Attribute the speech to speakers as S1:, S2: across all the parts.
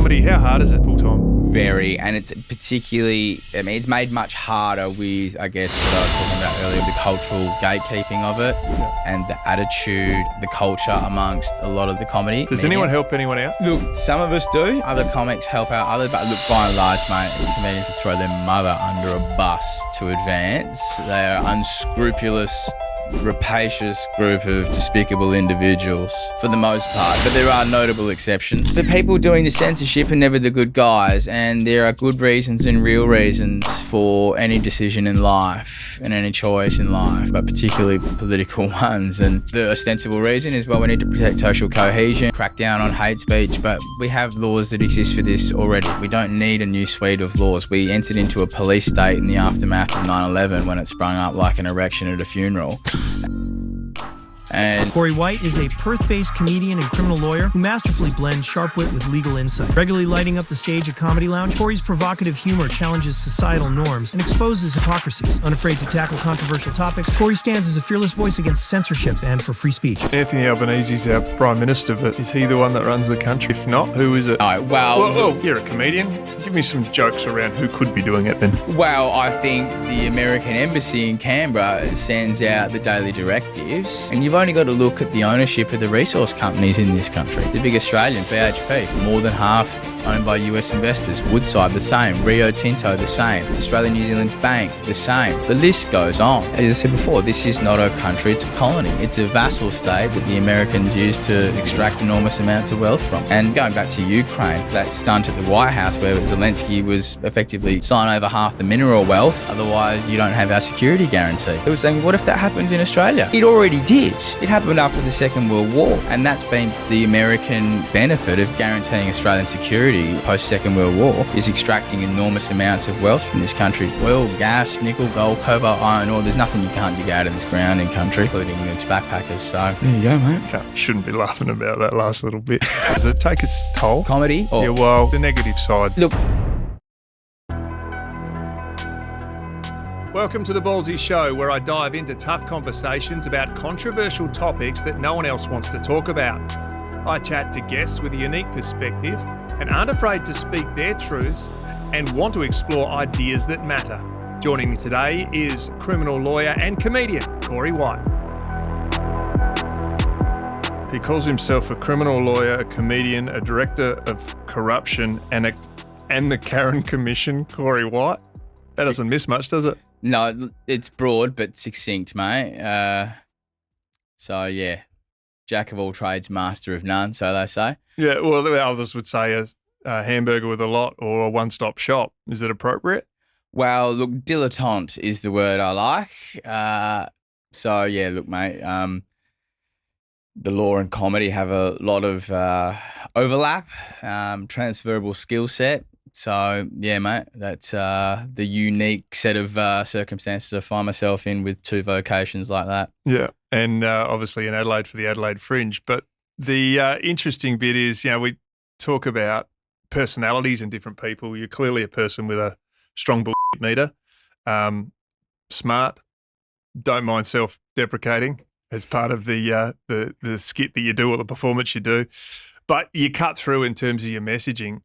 S1: comedy, how hard is it full time?
S2: Very, and it's particularly, it's made much harder with, I guess, what I was talking about earlier, the cultural gatekeeping of it and the attitude, the culture amongst a lot of the comedy.
S1: Does anyone help anyone out?
S2: Look, some of us do. Other comics help out others, but look, by and large, mate, comedians can throw their mother under a bus to advance. They are unscrupulous, rapacious group of despicable individuals for the most part, but there are notable exceptions. The people doing the censorship are never the good guys, and there are good reasons and real reasons for any decision in life and any choice in life, but particularly political ones. And the ostensible reason is, well, we need to protect social cohesion, crack down on hate speech, but we have laws that exist for this already. We don't need a new suite of laws. We entered into a police state in the aftermath of 9/11 when it sprung up like an erection at a funeral. And
S3: Corey White is a Perth-based comedian and criminal lawyer who masterfully blends sharp wit with legal insight. Regularly lighting up the stage at Comedy Lounge, Corey's provocative humor challenges societal norms and exposes hypocrisies. Unafraid to tackle controversial topics, Corey stands as a fearless voice against censorship and for free speech.
S1: Anthony Albanese's our Prime Minister, but is he the one that runs the country? If not, who is it?
S2: Well,
S1: you're a comedian. Give me some jokes around who could be doing it then.
S2: Well, I think the American Embassy in Canberra sends out the daily directives, and you've only got to look at the ownership of the resource companies in this country. The big Australian, BHP, more than half owned by US investors. Woodside, the same. Rio Tinto, the same. Australia New Zealand Bank, the same. The list goes on. As I said before, this is not a country, it's a colony. It's a vassal state that the Americans use to extract enormous amounts of wealth from. And going back to Ukraine, that stunt at the White House where Zelensky was effectively sign over half the mineral wealth, otherwise you don't have our security guarantee. It was saying, what if that happens in Australia? It already did. It happened after the Second World War, and that's been the American benefit of guaranteeing Australian security post-Second World War, is extracting enormous amounts of wealth from this country. Oil, gas, nickel, gold, cobalt, iron ore, there's nothing you can't dig out of this ground in country, including its backpackers. So there you go, mate.
S1: Shouldn't be laughing about that last little bit. Does it take its toll?
S2: Comedy?
S1: Yeah, well, the negative side.
S2: Look.
S1: Welcome to the Ballsy Show, where I dive into tough conversations about controversial topics that no one else wants to talk about. I chat to guests with a unique perspective and aren't afraid to speak their truths and want to explore ideas that matter. Joining me today is criminal lawyer and comedian Corey White. He calls himself a criminal lawyer, a comedian, a director of corruption, and the Karen Commission. Corey White. That doesn't miss much, does it?
S2: No, it's broad but succinct, mate. So yeah, jack of all trades, master of none, so they say.
S1: Yeah, well, the others would say a hamburger with a lot or a one-stop shop. Is it appropriate?
S2: Well, look, dilettante is the word I like. So yeah, look, mate, the law and comedy have a lot of overlap, transferable skill set. So yeah, mate, that's the unique set of circumstances I find myself in with two vocations like that.
S1: Yeah, and obviously in Adelaide for the Adelaide Fringe. But the interesting bit is, we talk about personalities and different people. You're clearly a person with a strong bullshit meter, smart, don't mind self-deprecating as part of the skit that you do or the performance you do. But you cut through in terms of your messaging.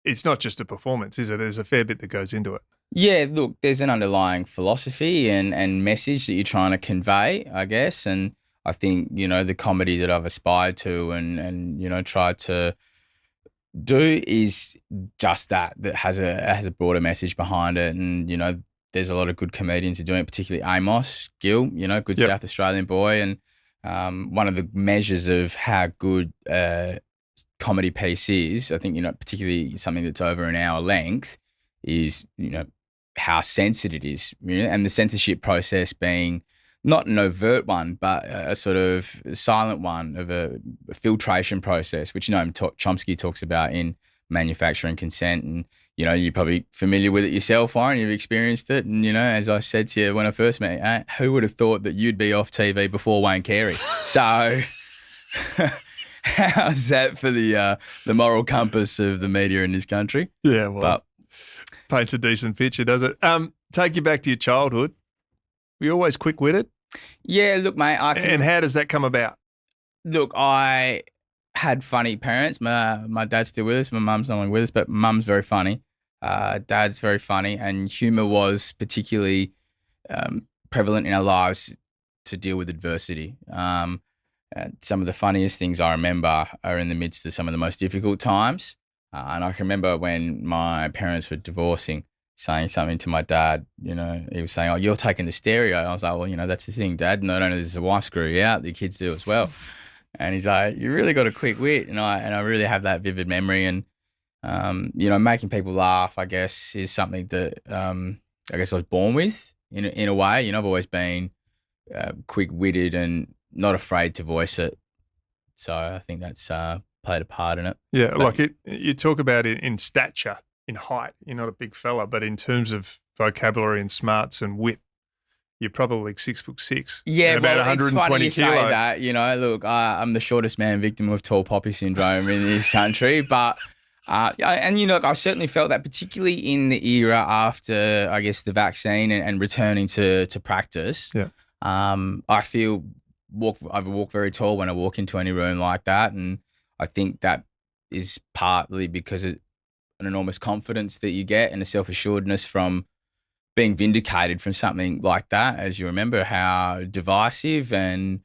S1: It's not just a performance, is it? There's a fair bit that goes into it.
S2: Yeah, look, there's an underlying philosophy and message that you're trying to convey, I guess. And I think, the comedy that I've aspired to and tried to do is just that has a broader message behind it. And, there's a lot of good comedians who are doing it, particularly Amos Gill, good
S1: Yep.
S2: South Australian boy. And one of the measures of how good comedy piece is, I think, particularly something that's over an hour length, is, how censored it is, and the censorship process being not an overt one, but a sort of silent one of a filtration process, which, Chomsky talks about in Manufacturing Consent. And, you're probably familiar with it yourself, Warren, you've experienced it. And, as I said to you when I first met you, who would have thought that you'd be off TV before Wayne Carey? So... How's that for the moral compass of the media in this country?
S1: Yeah, well, paints a decent picture, does it? Take you back to your childhood. Were you always quick-witted?
S2: Yeah, look, mate.
S1: And how does that come about?
S2: Look, I had funny parents. My dad's still with us. My mum's no longer with us, but mum's very funny. Dad's very funny, and humour was particularly prevalent in our lives to deal with adversity. Some of the funniest things I remember are in the midst of some of the most difficult times. And I can remember when my parents were divorcing, saying something to my dad. You know, he was saying, "Oh, you're taking the stereo." I was like, "Well, you know, that's the thing, Dad. Not only does the wife screw you out, the kids do as well." And he's like, "You really got a quick wit," and I really have that vivid memory. And you know, making people laugh, I guess, is something that I guess I was born with in a way. You know, I've always been quick-witted and not afraid to voice it. So I think that's played a part in it.
S1: Yeah, but, like you talk about it in stature, in height. You're not a big fella, but in terms of vocabulary and smarts and wit, you're probably 6'6".
S2: Yeah,
S1: about
S2: well,
S1: 120
S2: it's funny you
S1: kilo.
S2: say that. You know, look, I'm the shortest man victim of tall poppy syndrome in this country, but and you know, I certainly felt that, particularly in the era after, I guess, the vaccine and returning to practice.
S1: Yeah,
S2: I feel I walk very tall when I walk into any room like that, and I think that is partly because of an enormous confidence that you get and a self-assuredness from being vindicated from something like that. As you remember how divisive and,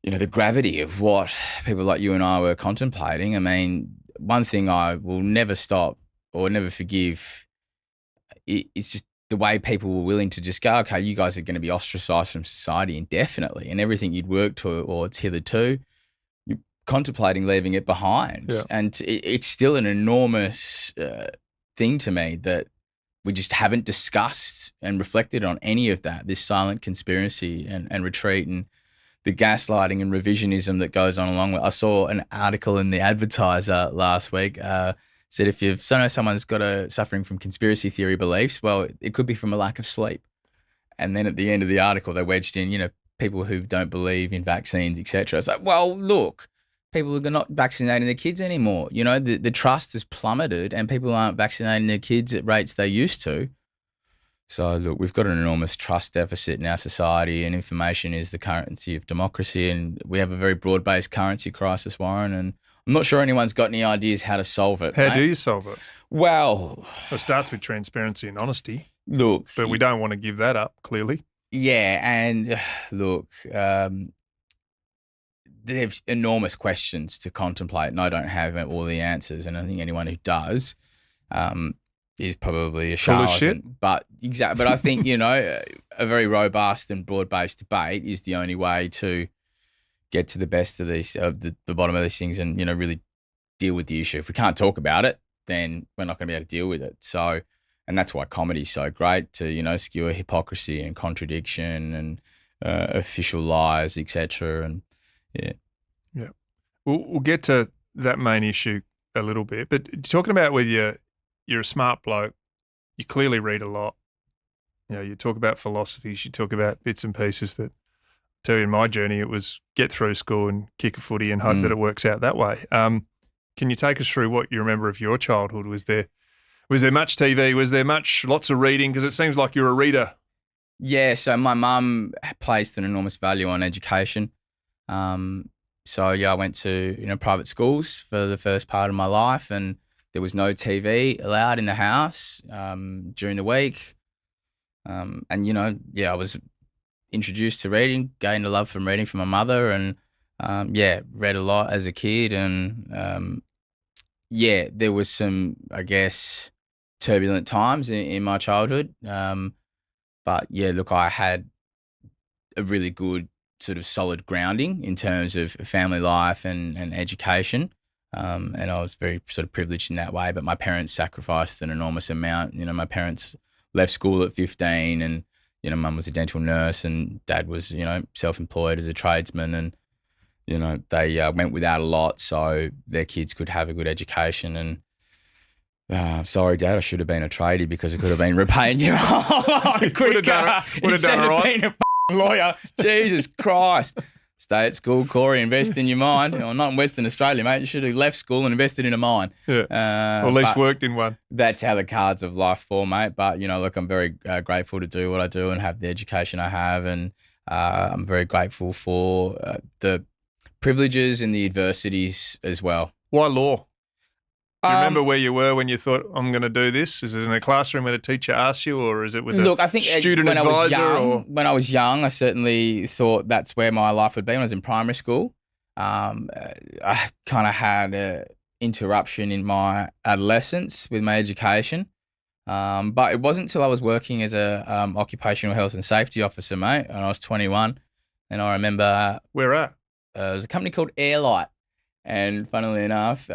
S2: you know, the gravity of what people like you and I were contemplating. I mean, one thing I will never stop or never forgive is just the way people were willing to just go, okay, you guys are going to be ostracized from society indefinitely, and everything you'd worked towards hitherto, you're contemplating leaving it behind.
S1: Yeah.
S2: And it's still an enormous thing to me that we just haven't discussed and reflected on any of that, this silent conspiracy and retreat and the gaslighting and revisionism that goes on along with. I saw an article in the Advertiser last week, said if you know someone's suffering from conspiracy theory beliefs, well, it could be from a lack of sleep. And then at the end of the article, they wedged in, you know, people who don't believe in vaccines, etc. It's like, well, look, people are not vaccinating their kids anymore. You know, the trust has plummeted and people aren't vaccinating their kids at rates they used to. So, look, we've got an enormous trust deficit in our society, and information is the currency of democracy, and we have a very broad-based currency crisis, Warren, and I'm not sure anyone's got any ideas how to solve it.
S1: How do you solve it?
S2: Well,
S1: It starts with transparency and honesty.
S2: Look.
S1: But we don't want to give that up, clearly.
S2: Yeah, and look, there's enormous questions to contemplate, and I don't have all the answers, and I think anyone who does is probably a
S1: Full of
S2: charlatan.
S1: shit.
S2: But I think, you know, a very robust and broad-based debate is the only way to get to the best of these, the bottom of these things, and, you know, really deal with the issue. If we can't talk about it, then we're not going to be able to deal with it. So, and that's why comedy's so great, to, you know, skewer hypocrisy and contradiction and official lies, etc. And
S1: yeah, we'll get to that main issue a little bit. But talking about whether you're a smart bloke, you clearly read a lot. You know, you talk about philosophies, you talk about bits and pieces that. Tell you, in my journey, it was get through school and kick a footy and hope that it works out that way. Can you take us through what you remember of your childhood? Was there much TV? Was there lots of reading? Because it seems like you're a reader.
S2: Yeah, so my mum placed an enormous value on education. So yeah, I went to, you know, private schools for the first part of my life, and there was no TV allowed in the house during the week. And, you know, yeah, I was introduced to reading, gained a love from reading from my mother, and read a lot as a kid. And there was some, I guess, turbulent times in my childhood. But yeah, look, I had a really good sort of solid grounding in terms of family life and education. And I was very sort of privileged in that way, but my parents sacrificed an enormous amount. You know, my parents left school at 15, and, you know, mum was a dental nurse and dad was, you know, self-employed as a tradesman, and, you know, they went without a lot so their kids could have a good education. And sorry, Dad, I should have been a tradie because it could have been repaying you quicker.
S1: Would have done it right.
S2: Being a lawyer. Jesus Christ. Stay at school, Corey, invest in your mind. Well, not in Western Australia, mate. You should have left school and invested in a mine.
S1: Yeah. Or at least worked in one.
S2: That's how the cards of life fall, mate. But, you know, look, I'm very grateful to do what I do and have the education I have. And I'm very grateful for the privileges and the adversities as well.
S1: Why law? Do you remember where you were when you thought, I'm going to do this? Is it in a classroom when a teacher asks you, or is it with
S2: I think
S1: student
S2: when
S1: advisor?
S2: When I was young, I certainly thought that's where my life would be. When I was in primary school, I kind of had an interruption in my adolescence with my education. But it wasn't until I was working as a occupational health and safety officer, mate, and I was 21. And I remember...
S1: Where at?
S2: It was a company called Airlight. And funnily enough...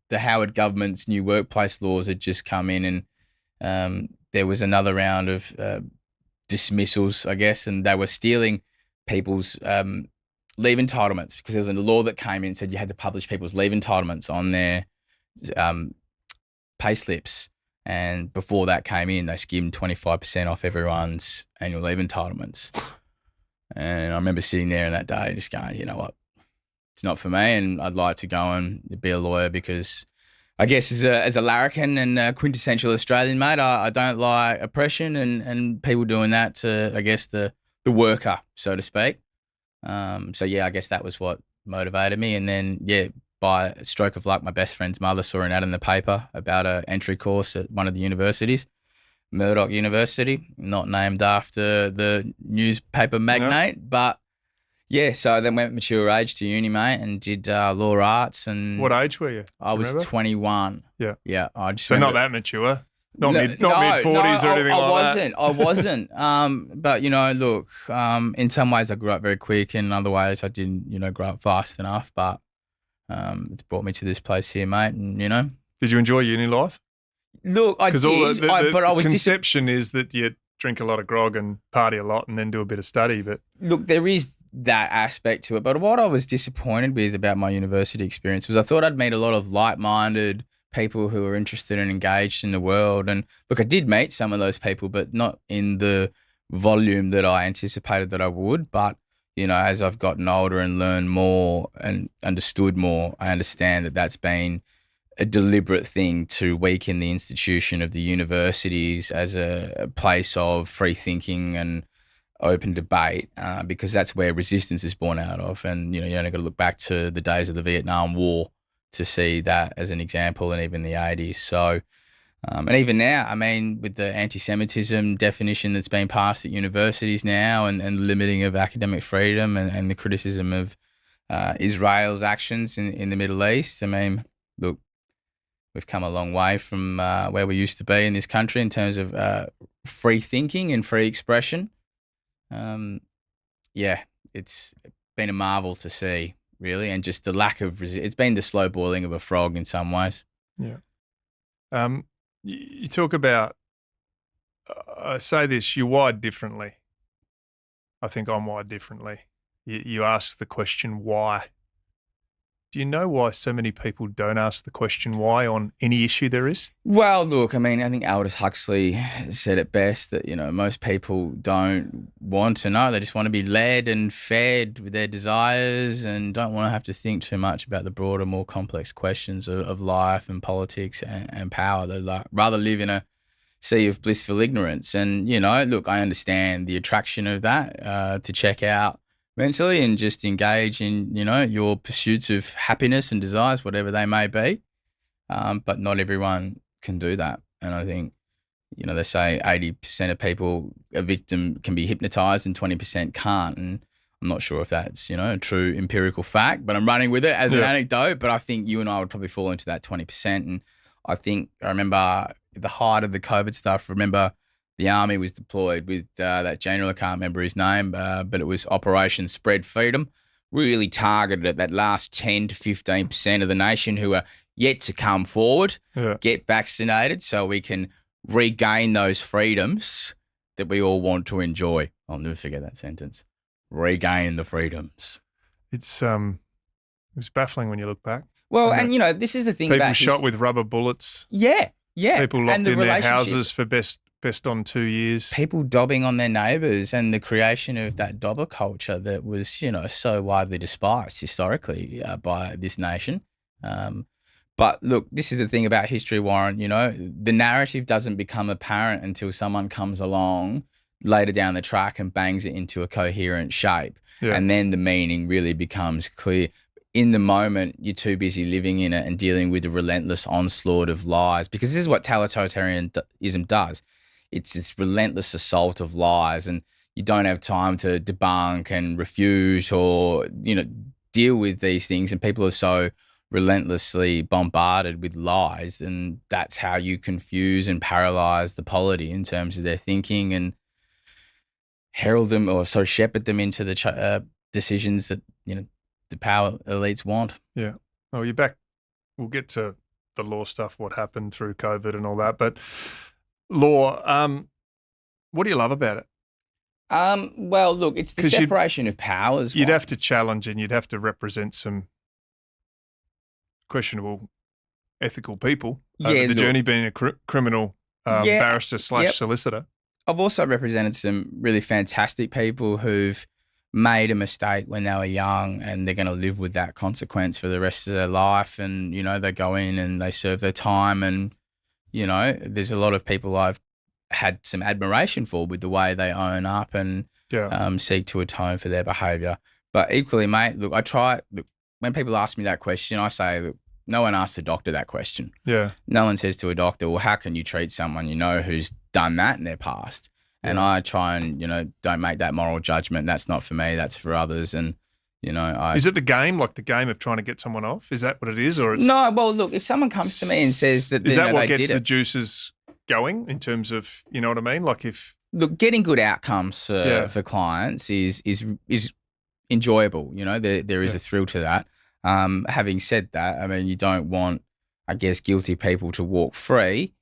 S2: the Howard government's new workplace laws had just come in, and there was another round of dismissals, I guess, and they were stealing people's leave entitlements because there was a law that came in and said you had to publish people's leave entitlements on their pay slips. And before that came in, they skimmed 25% off everyone's annual leave entitlements. And I remember sitting there in that day just going, you know what? It's not for me, and I'd like to go and be a lawyer because I guess as a larrikin and a quintessential Australian, mate, I don't like oppression and people doing that to, I guess, the worker, so to speak. So, yeah, I guess that was what motivated me. And then, yeah, by a stroke of luck, my best friend's mother saw an ad in the paper about an entry course at one of the universities, Murdoch University, not named after the newspaper magnate, but... Yeah, so then went mature age to uni, mate, and did law arts. And
S1: what age were you?
S2: I was 21.
S1: Yeah.
S2: Yeah.
S1: So not that mature? Not mid-40s or anything like that?
S2: I wasn't. But, you know, look, in some ways I grew up very quick, and in other ways I didn't, you know, grow up fast enough. But it's brought me to this place here, mate, and, you know.
S1: Did you enjoy uni life?
S2: Look, I did, but I was...
S1: The conception is that you drink a lot of grog and party a lot and then do a bit of study, but...
S2: Look, there is that aspect to it. But what I was disappointed with about my university experience was I thought I'd meet a lot of like-minded people who were interested and engaged in the world. And look, I did meet some of those people, but not in the volume that I anticipated that I would. But, you know, as I've gotten older and learned more and understood more, I understand that that's been a deliberate thing to weaken the institution of the universities as a place of free thinking and open debate, because that's where resistance is born out of. And, you know, you only got to look back to the days of the Vietnam War to see that as an example, and even the 80s. So, and even now, I mean, with the anti-Semitism definition that's been passed at universities now, and limiting of academic freedom, and the criticism of Israel's actions in the Middle East, I mean, look, we've come a long way from where we used to be in this country in terms of free thinking and free expression. Yeah, it's been a marvel to see, really, and just the lack of it's been the slow boiling of a frog in some ways.
S1: Yeah. You talk about, I say this, you're wired differently. I think I'm wired differently. You ask the question why. Do you know why so many people don't ask the question why on any issue there is?
S2: Well, look, I mean, I think Aldous Huxley said it best that, you know, most people don't want to know. They just want to be led and fed with their desires and don't want to have to think too much about the broader, more complex questions of life and politics and power. They'd rather live in a sea of blissful ignorance. And, you know, look, I understand the attraction of that to check out mentally and just engage in, you know, your pursuits of happiness and desires, whatever they may be. But not everyone can do that. And I think, you know, they say 80% of people, a victim can be hypnotized and 20% can't. And I'm not sure if that's, you know, a true empirical fact, but I'm running with it as an anecdote. But I think you and I would probably fall into that 20%. And I think I remember at the height of the COVID stuff, the army was deployed with that general, I can't remember his name, but it was Operation Spread Freedom, really targeted at that last 10 to 15% of the nation who are yet to come forward, get vaccinated so we can regain those freedoms that we all want to enjoy. I'll never forget that sentence. Regain the freedoms.
S1: It was baffling when you look back.
S2: Well, and you know, this is the thing
S1: people
S2: about
S1: shot with rubber bullets.
S2: Yeah.
S1: People locked in their houses for best on 2 years.
S2: People dobbing on their neighbours, and the creation of that dobber culture that was, you know, so widely despised historically by this nation. But look, this is the thing about history, Warren, you know, the narrative doesn't become apparent until someone comes along later down the track and bangs it into a coherent shape.
S1: Yeah.
S2: And then the meaning really becomes clear. In the moment, you're too busy living in it and dealing with the relentless onslaught of lies, because this is what totalitarianism does. It's this relentless assault of lies, and you don't have time to debunk and refute or, deal with these things. And people are so relentlessly bombarded with lies, and that's how you confuse and paralyze the polity in terms of their thinking and herald them or shepherd them into the decisions that, the power elites want.
S1: Yeah. Oh, you're back. We'll get to the law stuff, what happened through COVID and all that. But law, what do you love about it?
S2: Well, look, it's the
S1: 'Cause
S2: separation of powers.
S1: You'd have to challenge and you'd have to represent some questionable ethical people over the journey, being a criminal barrister / solicitor.
S2: I've also represented some really fantastic people who've made a mistake when they were young, and they're going to live with that consequence for the rest of their life. And, they go in and they serve their time. And, there's a lot of people I've had some admiration for with the way they own up and seek to atone for their behaviour. But equally, mate, look, when people ask me that question, I say, look, no one asks a doctor that question.
S1: Yeah.
S2: No one says to a doctor, well, how can you treat someone who's done that in their past? And I try and, don't make that moral judgment. That's not for me. That's for others. And,
S1: Is it the game, like the game of trying to get someone off? Is that what it is? Or it's...
S2: No, well, look, if someone comes to me and says that,
S1: is that what
S2: they
S1: gets
S2: did
S1: the
S2: it,
S1: juices going in terms of, you know what I mean? Like if...
S2: Look, getting good outcomes for clients is enjoyable. There is a thrill to that. Having said that, I mean, you don't want, I guess, guilty people to walk free,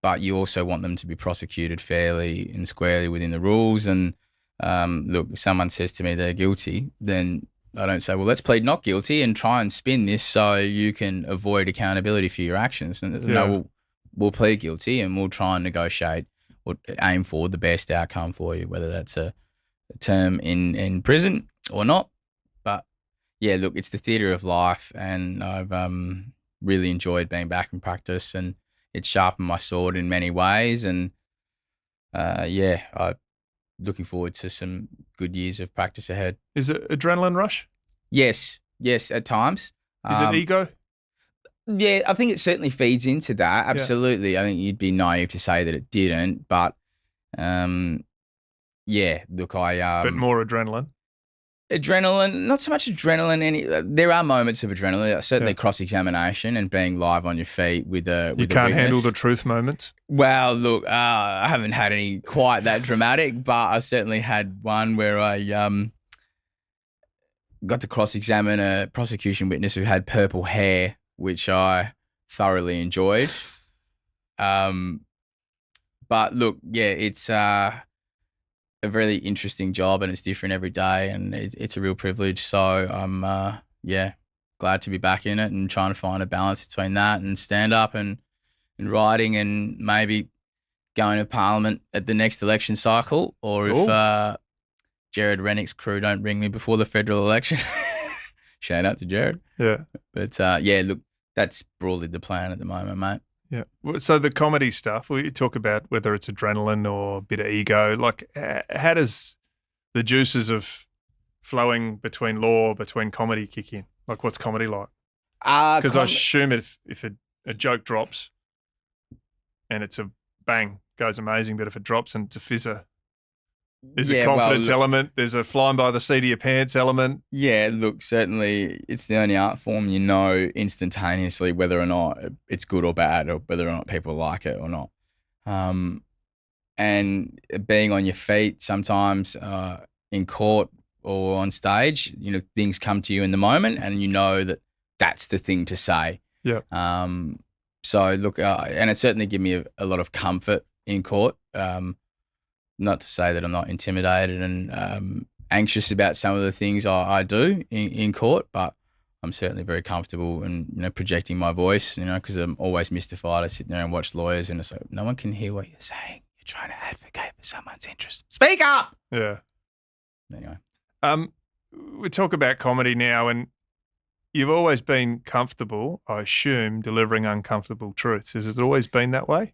S2: but you also want them to be prosecuted fairly and squarely within the rules. And look, if someone says to me they're guilty, then I don't say, well, let's plead not guilty and try and spin this so you can avoid accountability for your actions. And no, we'll plead guilty and we'll try and negotiate or aim for the best outcome for you, whether that's a term in prison or not. But yeah, look, it's the theatre of life, and I've really enjoyed being back in practice, and it's sharpened my sword in many ways. And I'm looking forward to some good years of practice ahead.
S1: Is it adrenaline rush?
S2: Yes, at times.
S1: Is it ego?
S2: Yeah, I think it certainly feeds into that. Absolutely. Yeah. I think you'd be naive to say that it didn't, but look, but
S1: more adrenaline.
S2: Adrenaline, not so much adrenaline. There are moments of adrenaline, certainly cross-examination and being live on your feet with a
S1: You can't handle the truth moments?
S2: Well, look, I haven't had any quite that dramatic, but I certainly had one where I got to cross-examine a prosecution witness who had purple hair, which I thoroughly enjoyed. But look, it's a really interesting job, and it's different every day, and it's a real privilege. So I'm glad to be back in it and trying to find a balance between that and stand up and writing, and maybe going to Parliament at the next election cycle, or if Jared Rennick's crew don't ring me before the federal election. Shout out to Jared.
S1: Yeah.
S2: But look, that's broadly the plan at the moment, mate.
S1: Yeah. So the comedy stuff, we talk about whether it's adrenaline or a bit of ego. Like, how does the juices of flowing between comedy kick in? Like, what's comedy like? Because I assume if a joke drops and it's a bang, goes amazing, but if it drops and it's a fizzer, there's a confidence element, there's a flying by the seat of your pants element. Yeah,
S2: look, certainly it's the only art form you know instantaneously whether or not it's good or bad, or whether or not people like it or not. And being on your feet sometimes in court or on stage, things come to you in the moment, and that that's the thing to say.
S1: Yeah.
S2: So look, and it certainly gives me a lot of comfort in court. Not to say that I'm not intimidated and anxious about some of the things I do in court, but I'm certainly very comfortable in projecting my voice, because I'm always mystified. I sit there and watch lawyers and it's like, no one can hear what you're saying. You're trying to advocate for someone's interest. Speak up!
S1: Yeah.
S2: Anyway.
S1: We talk about comedy now, and you've always been comfortable, I assume, delivering uncomfortable truths. Has it always been that way?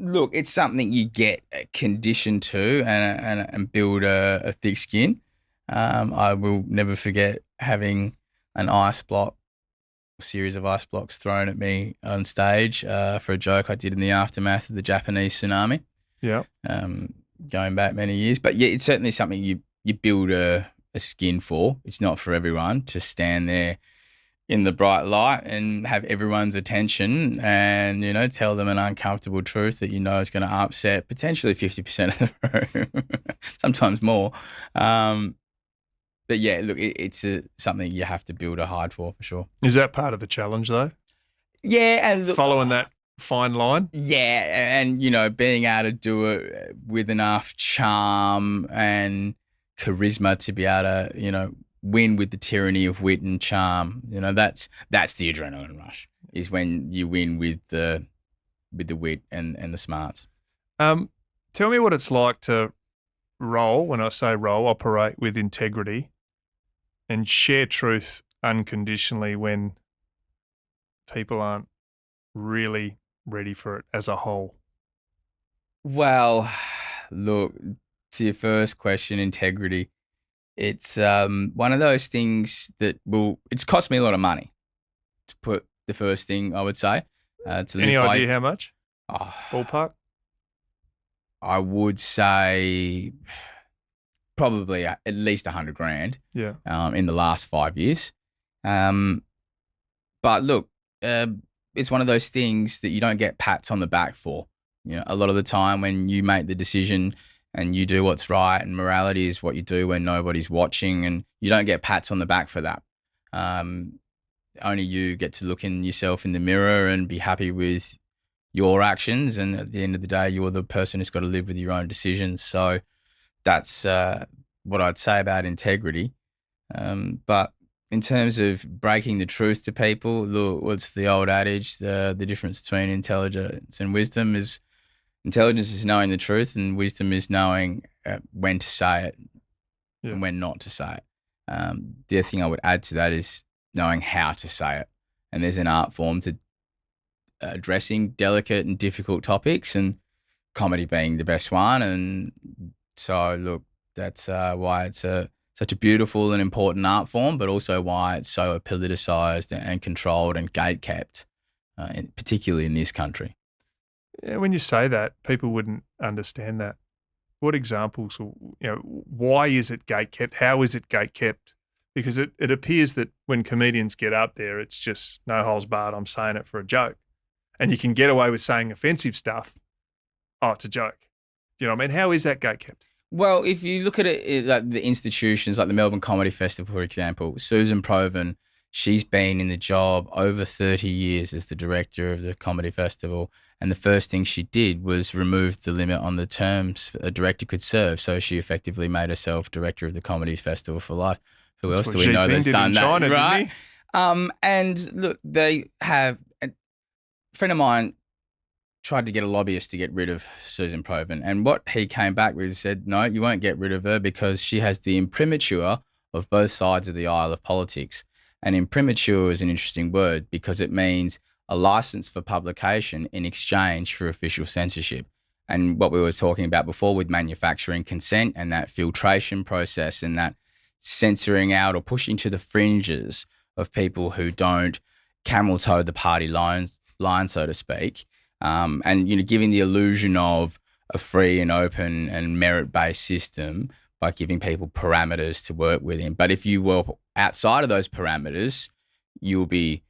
S2: Look, it's something you get conditioned to and build a thick skin. I will never forget having an series of ice blocks thrown at me on stage for a joke I did in the aftermath of the Japanese tsunami.
S1: Yeah.
S2: Going back many years. But yeah, it's certainly something you build a skin for. It's not for everyone to stand there in the bright light and have everyone's attention and, tell them an uncomfortable truth that is going to upset potentially 50% of the room, sometimes more. But yeah, look, it's something you have to build a hide for sure.
S1: Is that part of the challenge though?
S2: Yeah. And look,
S1: following that fine line?
S2: Yeah. And, being able to do it with enough charm and charisma to be able to, win with the tyranny of wit and charm. That's the adrenaline rush, is when you win with the wit and the smarts.
S1: Tell me what it's like to when I say operate with integrity and share truth unconditionally when people aren't really ready for it as a whole.
S2: Well, look, to your first question, integrity. It's one of those things that it's cost me a lot of money, to put the first thing I would say.
S1: Any idea how much? Ballpark?
S2: I would say probably at least $100,000.
S1: Yeah.
S2: In the last 5 years. But look, it's one of those things that you don't get pats on the back for. A lot of the time when you make the decision and you do what's right, and morality is what you do when nobody's watching, and you don't get pats on the back for that. Only you get to look in yourself in the mirror and be happy with your actions. And at the end of the day, you're the person who's got to live with your own decisions. So that's what I'd say about integrity. But in terms of breaking the truth to people, look, what's the old adage? The difference between intelligence and wisdom is intelligence is knowing the truth, and wisdom is knowing when to say it and when not to say it. The other thing I would add to that is knowing how to say it. And there's an art form to addressing delicate and difficult topics, and comedy being the best one. And so, look, that's why it's such a beautiful and important art form, but also why it's so politicized and controlled and gate-kept, particularly in this country.
S1: Yeah, when you say that, people wouldn't understand that. What examples, why is it gate-kept? How is it gate-kept? Because it appears that when comedians get up there, it's just no holds barred, I'm saying it for a joke. And you can get away with saying offensive stuff. Oh, it's a joke. Do you know what I mean? How is that gate-kept?
S2: Well, if you look at it, like the institutions, like the Melbourne Comedy Festival, for example, Susan Provan, she's been in the job over 30 years as the director of the Comedy Festival. And the first thing she did was remove the limit on the terms a director could serve. So she effectively made herself director of the Comedy Festival for life. Who else do we know that's done that,
S1: China,
S2: right? And look, they have a friend of mine tried to get a lobbyist to get rid of Susan Provan. And what he came back with said, no, you won't get rid of her because she has the imprimatur of both sides of the aisle of politics. And imprimatur is an interesting word because it means a license for publication in exchange for official censorship. And what we were talking about before with manufacturing consent and that filtration process and that censoring out or pushing to the fringes of people who don't camel toe the party line, so to speak. And, giving the illusion of a free and open and merit-based system by giving people parameters to work within. But if you were outside of those parameters, you'll be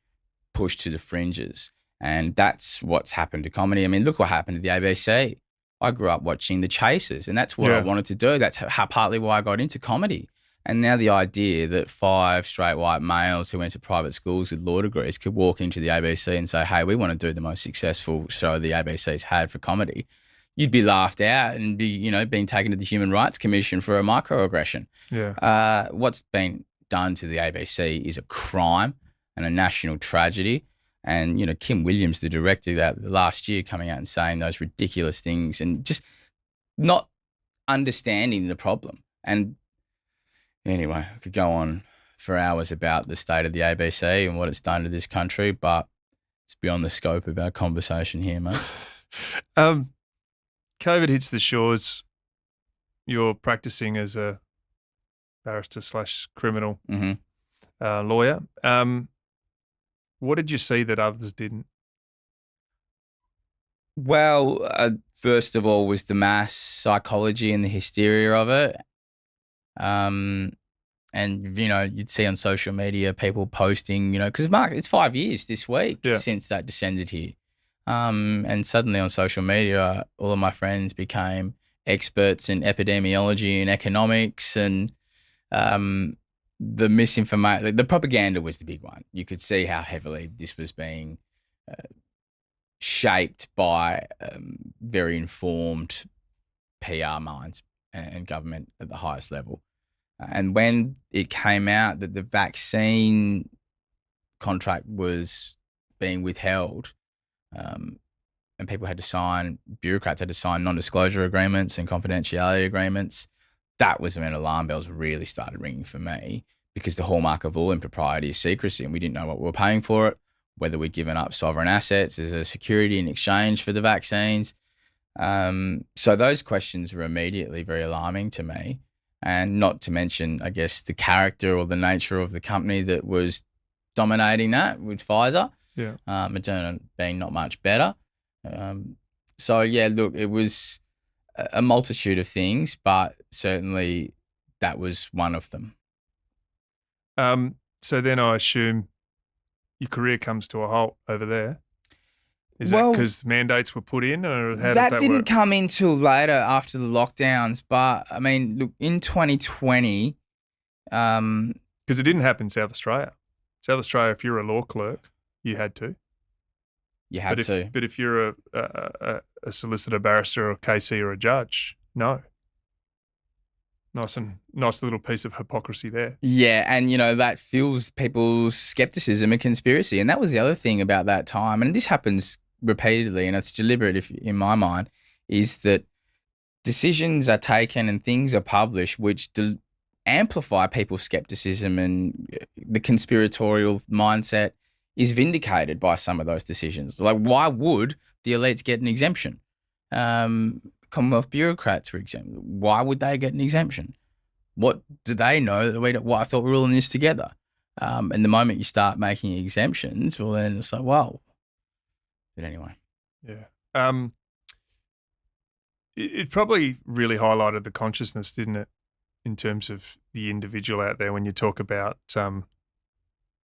S2: pushed to the fringes. And that's what's happened to comedy. I mean, look what happened to the ABC. I grew up watching The Chasers, and that's what I wanted to do. That's partly why I got into comedy. And now the idea that 5 straight white males who went to private schools with law degrees could walk into the ABC and say, hey, we want to do the most successful show the ABC's had for comedy, you'd be laughed out and be, being taken to the Human Rights Commission for a microaggression.
S1: Yeah.
S2: What's been done to the ABC is a crime and a national tragedy. And, Kim Williams, the director, that last year coming out and saying those ridiculous things and just not understanding the problem. And anyway, I could go on for hours about the state of the ABC and what it's done to this country, but it's beyond the scope of our conversation here, mate.
S1: COVID hits the shores. You're practicing as a barrister / criminal lawyer. What did you see that others didn't?
S2: Well, first of all was the mass psychology and the hysteria of it. And, you'd see on social media people posting, because Mark, it's 5 years this week since that descended here. And suddenly on social media, all of my friends became experts in epidemiology and economics, and the misinformation, the propaganda was the big one. You could see how heavily this was being shaped by very informed PR minds and government at the highest level. And when it came out that the vaccine contract was being withheld, and bureaucrats had to sign non-disclosure agreements and confidentiality agreements, that was when alarm bells really started ringing for me, because the hallmark of all impropriety is secrecy, and we didn't know what we were paying for it, whether we'd given up sovereign assets as a security in exchange for the vaccines. So those questions were immediately very alarming to me, and not to mention, I guess, the character or the nature of the company that was dominating that with Pfizer.
S1: Yeah.
S2: Moderna being not much better. So, yeah, look, it was a multitude of things, but certainly that was one of them.
S1: So then I assume your career comes to a halt over there. Is that because mandates were put in, or how does that work?
S2: That didn't come in till later after the lockdowns, but I mean, look, in 2020...
S1: Because it didn't happen in South Australia. South Australia, if you're a law clerk, you had to. But if you're a solicitor, barrister, or KC, or a judge, no. Nice little piece of hypocrisy there.
S2: Yeah, and that fuels people's skepticism and conspiracy, and that was the other thing about that time. And this happens repeatedly, and it's deliberate, in my mind, is that decisions are taken and things are published which amplify people's skepticism, and the conspiratorial mindset is vindicated by some of those decisions. Like, why would the elites get an exemption? Commonwealth bureaucrats, for example, why would they get an exemption? What do they know that I thought we were all in this together? And the moment you start making exemptions, well, then it's like, wow. But anyway.
S1: Yeah. It probably really highlighted the consciousness, didn't it, in terms of the individual out there when you talk about,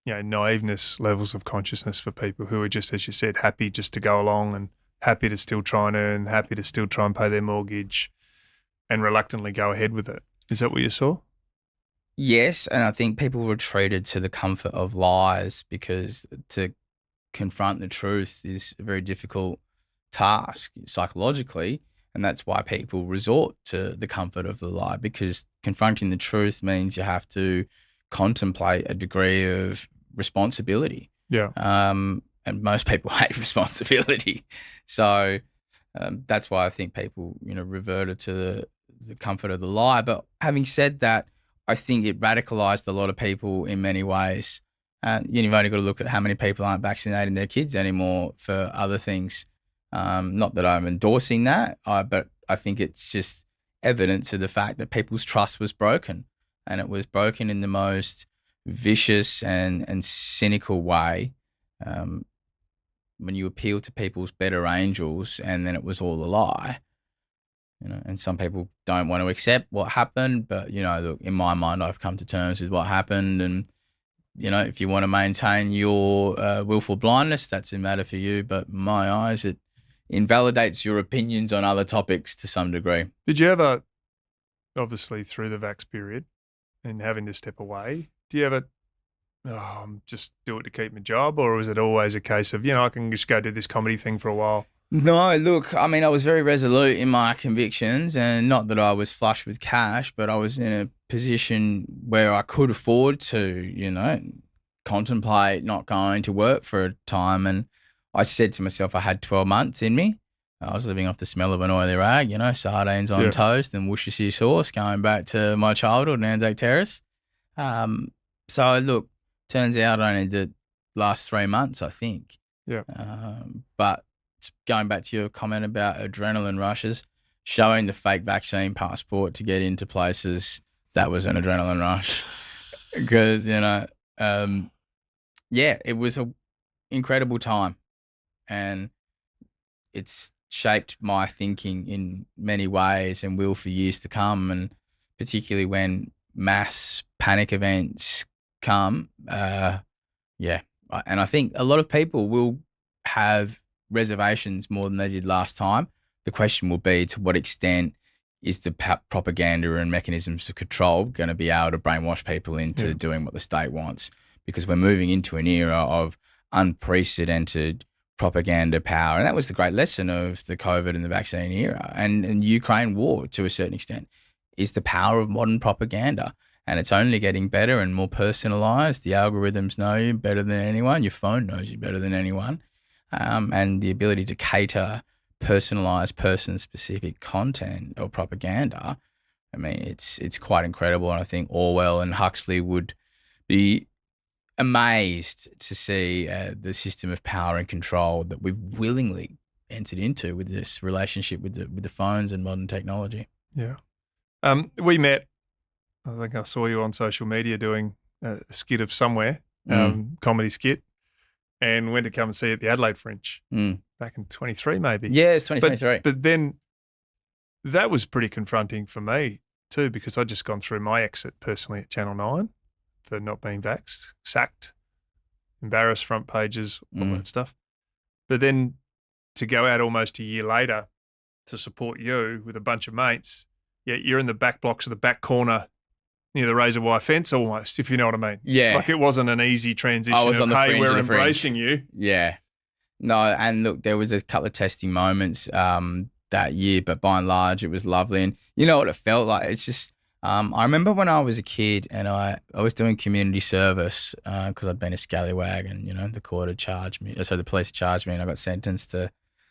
S1: naiveness levels of consciousness for people who are just, as you said, happy just to go along and happy to still try and earn, happy to still try and pay their mortgage and reluctantly go ahead with it. Is that what you saw?
S2: Yes, and I think people retreated to the comfort of lies, because to confront the truth is a very difficult task psychologically, and that's why people resort to the comfort of the lie, because confronting the truth means you have to contemplate a degree of responsibility.
S1: Yeah.
S2: And most people hate responsibility. So that's why I think people, reverted to the comfort of the lie. But having said that, I think it radicalized a lot of people in many ways. You've only got to look at how many people aren't vaccinating their kids anymore for other things. Not that I'm endorsing that, but I think it's just evidence of the fact that people's trust was broken, and it was broken in the most vicious and cynical way. When you appeal to people's better angels, and then it was all a lie. And some people don't want to accept what happened, but look, in my mind, I've come to terms with what happened, and if you want to maintain your willful blindness, that's a matter for you. But in my eyes, it invalidates your opinions on other topics to some degree.
S1: Did you ever, obviously through the vax period and having to step away, do you ever just do it to keep my job, or was it always a case of, I can just go do this comedy thing for a while?
S2: No, look, I mean, I was very resolute in my convictions, and not that I was flush with cash, but I was in a position where I could afford to, contemplate not going to work for a time. And I said to myself, I had 12 months in me. I was living off the smell of an oily rag, sardines on toast and Worcestershire sauce, going back to my childhood in Anzac Terrace. So, look, turns out only the last 3 months, I think.
S1: Yeah.
S2: But going back to your comment about adrenaline rushes, showing the fake vaccine passport to get into places, that was an adrenaline rush. Because, it was an incredible time. And it's shaped my thinking in many ways and will for years to come. And particularly when mass panic events come, and I think a lot of people will have reservations more than they did last time. The question will be, to what extent is the propaganda and mechanisms of control going to be able to brainwash people into doing what the state wants? Because we're moving into an era of unprecedented propaganda power. And that was the great lesson of the COVID and the vaccine era and Ukraine war to a certain extent, is the power of modern propaganda. And it's only getting better and more personalised. The algorithms know you better than anyone. Your phone knows you better than anyone. And the ability to cater personalised, person-specific content or propaganda, I mean, it's quite incredible. And I think Orwell and Huxley would be amazed to see the system of power and control that we've willingly entered into with this relationship with the phones and modern technology.
S1: Yeah. We met, I think I saw you on social media doing a skit of somewhere, comedy skit, and went to come and see you at the Adelaide Fringe back in 23 maybe.
S2: Yeah, it's 2023.
S1: But then that was pretty confronting for me too, because I'd just gone through my exit personally at Channel 9 for not being vaxxed, sacked, embarrassed, front pages, all that stuff. But then to go out almost a year later to support you with a bunch of mates, yet you're in the back blocks of the back corner near the razor wire fence almost, if you know what I mean.
S2: Yeah.
S1: Like it wasn't an easy transition.
S2: I was on the
S1: hey,
S2: fringe
S1: we're
S2: of the fringe.
S1: embracing you.
S2: Yeah. No, and look, there was a couple of testing moments that year, but by and large, it was lovely. And you know what it felt like? It's just, I remember when I was a kid and I was doing community service because I'd been a scallywag and, the court had charged me. So the police had charged me and I got sentenced to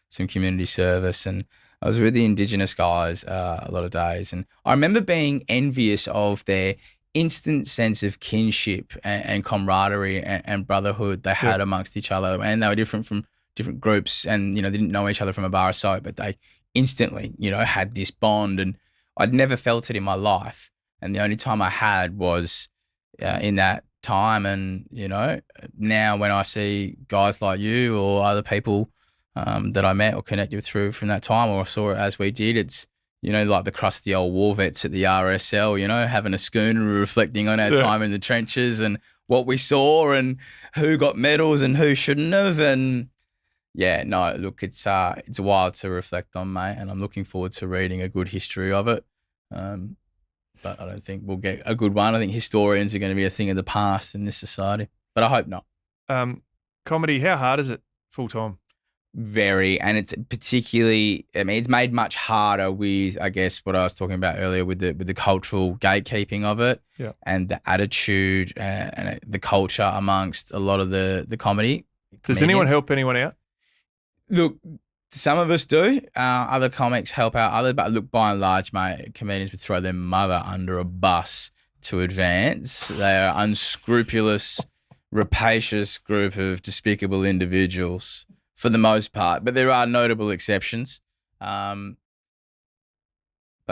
S2: some community service. And I was with the Indigenous guys a lot of days. And I remember being envious of their instant sense of kinship and camaraderie and brotherhood they had amongst each other. And they were different from different groups and, they didn't know each other from a bar of soap, but they instantly, had this bond. And I'd never felt it in my life. And the only time I had was in that time. And, now when I see guys like you or other people that I met or connected through from that time or saw it as we did, it's, like the crusty old war vets at the RSL, having a schooner, reflecting on our time in the trenches and what we saw and who got medals and who shouldn't have. And yeah, no, look, it's wild to reflect on, mate, and I'm looking forward to reading a good history of it. But I don't think we'll get a good one. I think historians are going to be a thing of the past in this society, but I hope not.
S1: Comedy, how hard is it full time?
S2: Very, and it's particularly, it's made much harder with, I guess, what I was talking about earlier with the cultural gatekeeping of it and the attitude and the culture amongst a lot of the comedy.
S1: Does anyone help anyone out?
S2: Look, some of us do. Other comics help out others, but look, by and large, mate, comedians would throw their mother under a bus to advance. They are unscrupulous, rapacious group of despicable individuals for the most part, but there are notable exceptions. But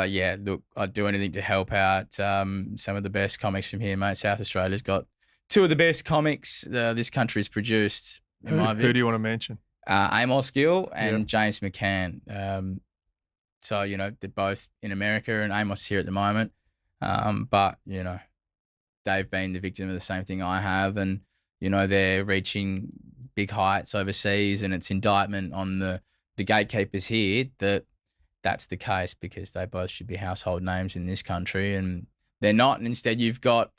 S2: yeah, look, I'd do anything to help out some of the best comics from here, mate. South Australia's got two of the best comics this country's produced, in my view.
S1: Who do you want to mention?
S2: Amos Gill and James McCann. So, they're both in America and Amos here at the moment. But, they've been the victim of the same thing I have. And, they're reaching big heights overseas, and it's indictment on the gatekeepers here that's the case, because they both should be household names in this country and they're not. And instead you've got,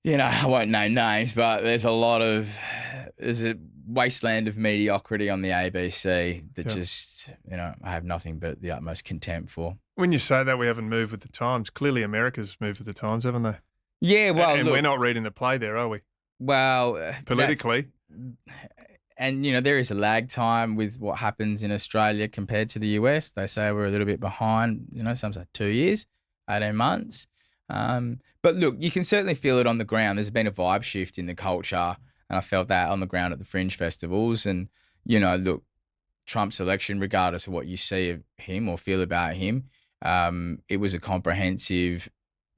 S2: I won't name names, but there's a wasteland of mediocrity on the ABC that just, I have nothing but the utmost contempt for.
S1: When you say that we haven't moved with the times, clearly America's moved with the times, haven't they?
S2: Yeah, well,
S1: and
S2: look,
S1: we're not reading the play there, are we?
S2: Well,
S1: politically.
S2: And, there is a lag time with what happens in Australia compared to the US. They say we're a little bit behind, some say 2 years, 18 months. But look, you can certainly feel it on the ground. There's been a vibe shift in the culture, and I felt that on the ground at the Fringe festivals. And, look, Trump's election, regardless of what you see of him or feel about him, it was a comprehensive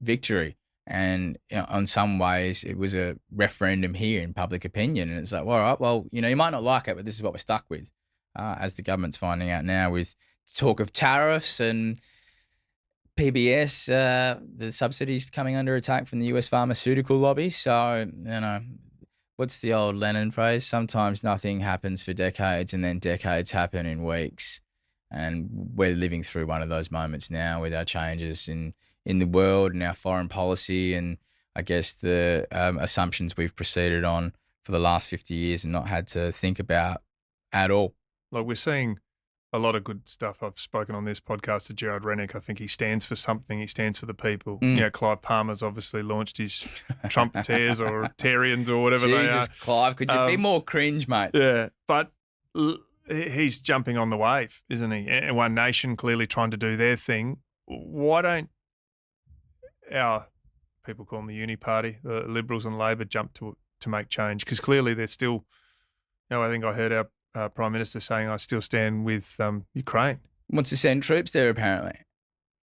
S2: victory. And in some ways, it was a referendum here in public opinion. And it's like, well, all right, well, you might not like it, but this is what we're stuck with, as the government's finding out now with talk of tariffs and PBS, the subsidies coming under attack from the US pharmaceutical lobby. So, what's the old Lenin phrase? Sometimes nothing happens for decades and then decades happen in weeks. And we're living through one of those moments now with our changes in the world and our foreign policy and I guess the assumptions we've proceeded on for the last 50 years and not had to think about at all.
S1: Like we're seeing a lot of good stuff. I've spoken on this podcast to Gerard Rennick. I think he stands for something. He stands for the people. Clive Palmer's obviously launched his Trumpeters or Tarians or whatever they are.
S2: Jesus, Clive, could you be more cringe, mate?
S1: Yeah, but he's jumping on the wave, isn't he? And One Nation clearly trying to do their thing. Why don't our people call them the Uni Party, the Liberals and Labor, jump to make change? Because clearly they're still, I think I heard our Prime Minister saying, I still stand with Ukraine.
S2: Wants to send troops there, apparently.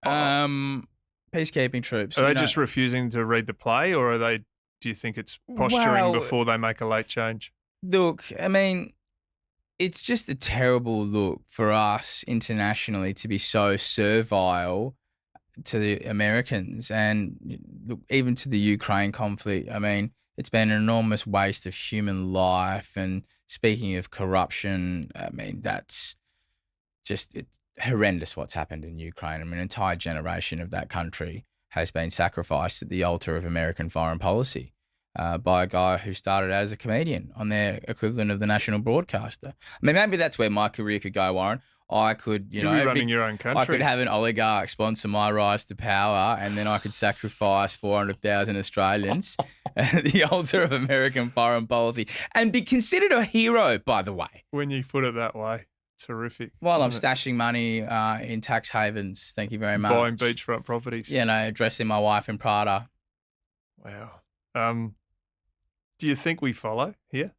S2: Peacekeeping troops.
S1: Are they just refusing to read the play, or are they? Do you think it's posturing before they make a late change?
S2: Look, I mean, it's just a terrible look for us internationally to be so servile to the Americans and look, even to the Ukraine conflict. I mean, it's been an enormous waste of human life. And speaking of corruption, I mean, that's just it's horrendous what's happened in Ukraine. I mean, an entire generation of that country has been sacrificed at the altar of American foreign policy by a guy who started out as a comedian on their equivalent of the national broadcaster. I mean, maybe that's where my career could go, Warren. I could,
S1: You'd be running your own country.
S2: I could have an oligarch sponsor my rise to power, and then I could sacrifice 400,000 Australians at the altar of American foreign policy and be considered a hero, by the way.
S1: When you put it that way, terrific.
S2: While I'm stashing money in tax havens, thank you very much.
S1: Buying beachfront properties.
S2: Dressing my wife in Prada.
S1: Wow. Do you think we follow here?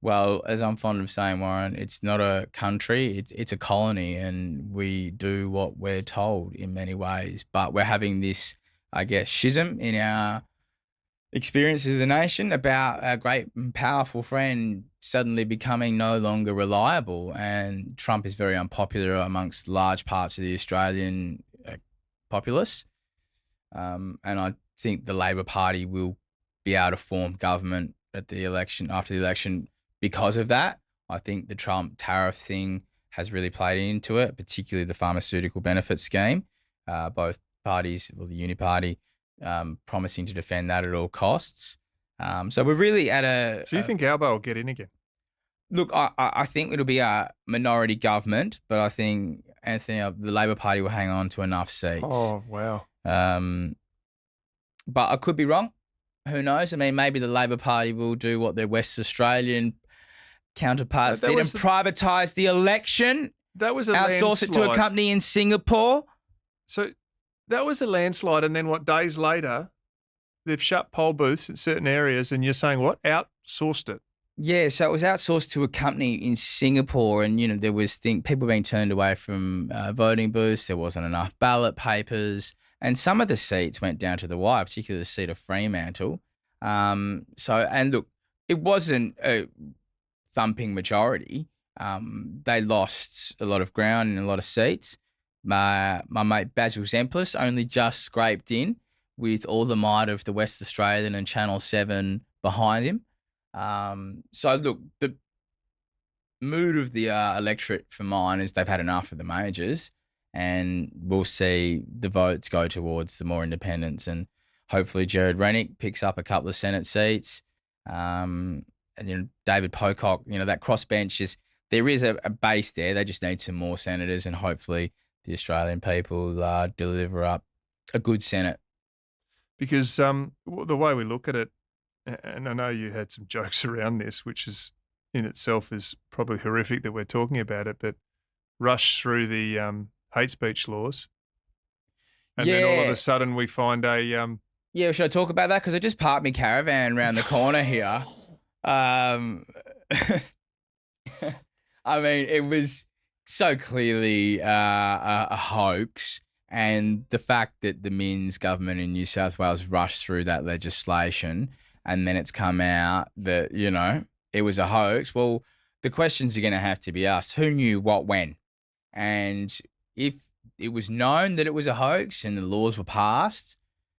S2: Well, as I'm fond of saying, Warren, it's not a country, it's a colony, and we do what we're told in many ways. But we're having this, I guess, schism in our experience as a nation about our great and powerful friend suddenly becoming no longer reliable. And Trump is very unpopular amongst large parts of the Australian populace. And I think the Labor Party will be able to form government at the election, after the election, because of that. I think the Trump tariff thing has really played into it, particularly the pharmaceutical benefit scheme. Both parties, well, the Uni Party, promising to defend that at all costs. So we're really at a...
S1: Do you think Albo will get in again?
S2: Look, I think it'll be a minority government, but I think, Anthony, the Labor Party will hang on to enough seats.
S1: Oh, wow.
S2: But I could be wrong. Who knows? I mean, maybe the Labor Party will do what their West Australian counterparts did and privatise the election.
S1: That was a
S2: outsource
S1: landslide.
S2: It to a company in Singapore.
S1: So that was a landslide, and then days later, they've shut poll booths in certain areas, and you're saying what? Outsourced it.
S2: Yeah, so it was outsourced to a company in Singapore, and there was people being turned away from voting booths. There wasn't enough ballot papers, and some of the seats went down to the wire, particularly the seat of Fremantle. And look, it wasn't a thumping majority. They lost a lot of ground and a lot of seats. My mate Basil Zemplis only just scraped in with all the might of the West Australian and Channel 7 behind him. So look, the mood of the electorate for mine is they've had enough of the majors, and we'll see the votes go towards the more independents, and hopefully Gerard Rennick picks up a couple of Senate seats. And David Pocock, that crossbench there is a base there. They just need some more senators, and hopefully the Australian people deliver up a good Senate.
S1: Because the way we look at it, and I know you had some jokes around this, which is in itself is probably horrific that we're talking about it, but rush through the hate speech laws, and then all of a sudden we find a
S2: Yeah, should I talk about that? Because I just parked my caravan around the corner here. I mean, it was so clearly a hoax. And the fact that the Minns government in New South Wales rushed through that legislation and then it's come out that, it was a hoax. Well, the questions are going to have to be asked. Who knew what when? And if it was known that it was a hoax and the laws were passed